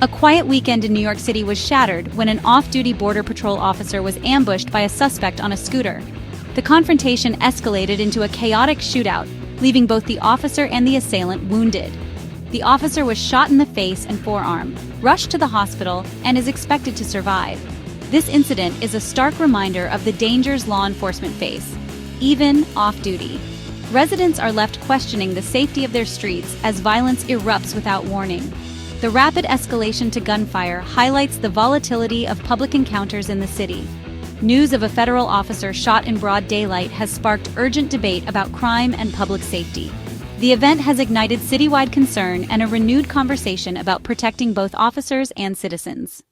A quiet weekend in New York City was shattered when an off-duty Border Patrol officer was ambushed by a suspect on a scooter. The confrontation escalated into a chaotic shootout, leaving both the officer and the assailant wounded. The officer was shot in the face and forearm, rushed to the hospital, and is expected to survive. This incident is a stark reminder of the dangers law enforcement face, even off-duty. Residents are left questioning the safety of their streets as violence erupts without warning. The rapid escalation to gunfire highlights the volatility of public encounters in the city. News of a federal officer shot in broad daylight has sparked urgent debate about crime and public safety. The event has ignited citywide concern and a renewed conversation about protecting both officers and citizens.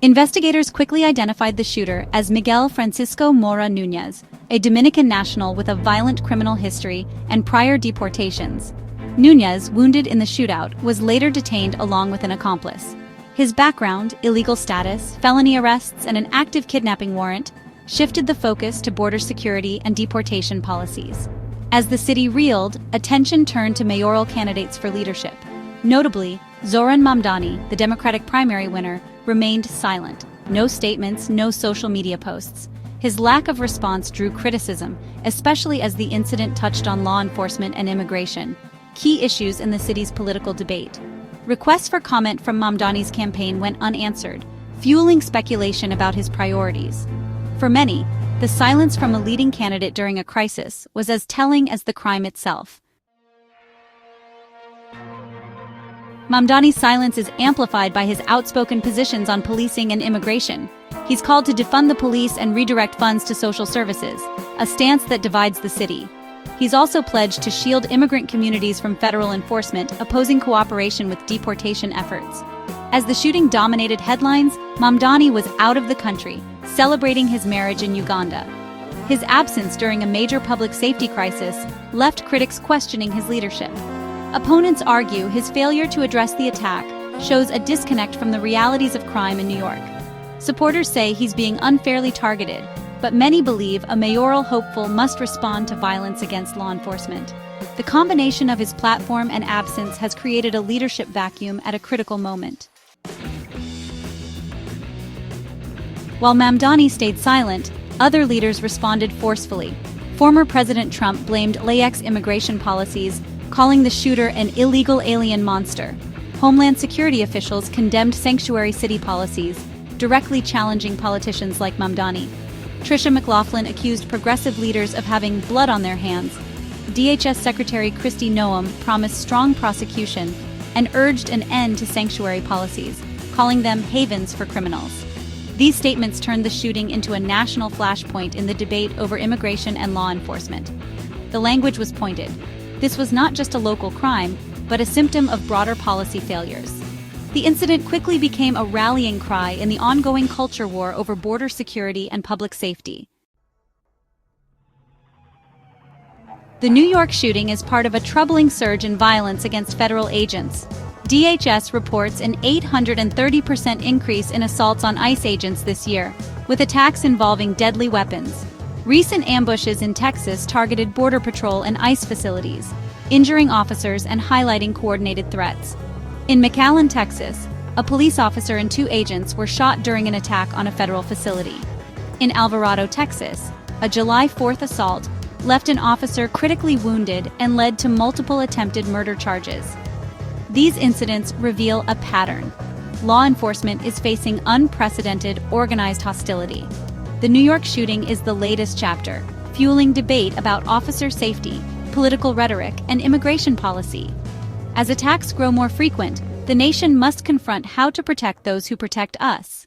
Investigators quickly identified the shooter as Miguel Francisco Mora Núñez, a Dominican national with a violent criminal history and prior deportations. Núñez, wounded in the shootout, was later detained along with an accomplice. His background, illegal status, felony arrests, and an active kidnapping warrant shifted the focus to border security and deportation policies. As the city reeled, attention turned to mayoral candidates for leadership. Notably, Zoran Mamdani, the Democratic primary winner, remained silent. No statements, no social media posts. His lack of response drew criticism, especially as the incident touched on law enforcement and immigration, key issues in the city's political debate. Requests for comment from Mamdani's campaign went unanswered, fueling speculation about his priorities. For many, the silence from a leading candidate during a crisis was as telling as the crime itself. Mamdani's silence is amplified by his outspoken positions on policing and immigration. He's called to defund the police and redirect funds to social services, a stance that divides the city. He's also pledged to shield immigrant communities from federal enforcement, opposing cooperation with deportation efforts. As the shooting dominated headlines, Mamdani was out of the country, celebrating his marriage in Uganda. His absence during a major public safety crisis left critics questioning his leadership. Opponents argue his failure to address the attack shows a disconnect from the realities of crime in New York. Supporters say he's being unfairly targeted, but many believe a mayoral hopeful must respond to violence against law enforcement. The combination of his platform and absence has created a leadership vacuum at a critical moment. While Mamdani stayed silent, other leaders responded forcefully. Former President Trump blamed lax immigration policies, calling the shooter an illegal alien monster. Homeland Security officials condemned sanctuary city policies, directly challenging politicians like Mamdani. Tricia McLaughlin accused progressive leaders of having blood on their hands. DHS Secretary Kristi Noem promised strong prosecution and urged an end to sanctuary policies, calling them havens for criminals. These statements turned the shooting into a national flashpoint in the debate over immigration and law enforcement. The language was pointed. This was not just a local crime, but a symptom of broader policy failures. The incident quickly became a rallying cry in the ongoing culture war over border security and public safety. The New York shooting is part of a troubling surge in violence against federal agents. DHS reports an 830% increase in assaults on ICE agents this year, with attacks involving deadly weapons. Recent ambushes in Texas targeted Border Patrol and ICE facilities, injuring officers and highlighting coordinated threats. In McAllen, Texas, a police officer and 2 agents were shot during an attack on a federal facility. In Alvarado, Texas, a July 4th assault left an officer critically wounded and led to multiple attempted murder charges. These incidents reveal a pattern. Law enforcement is facing unprecedented, organized hostility. The New York shooting is the latest chapter, fueling debate about officer safety, political rhetoric, and immigration policy. As attacks grow more frequent, the nation must confront how to protect those who protect us.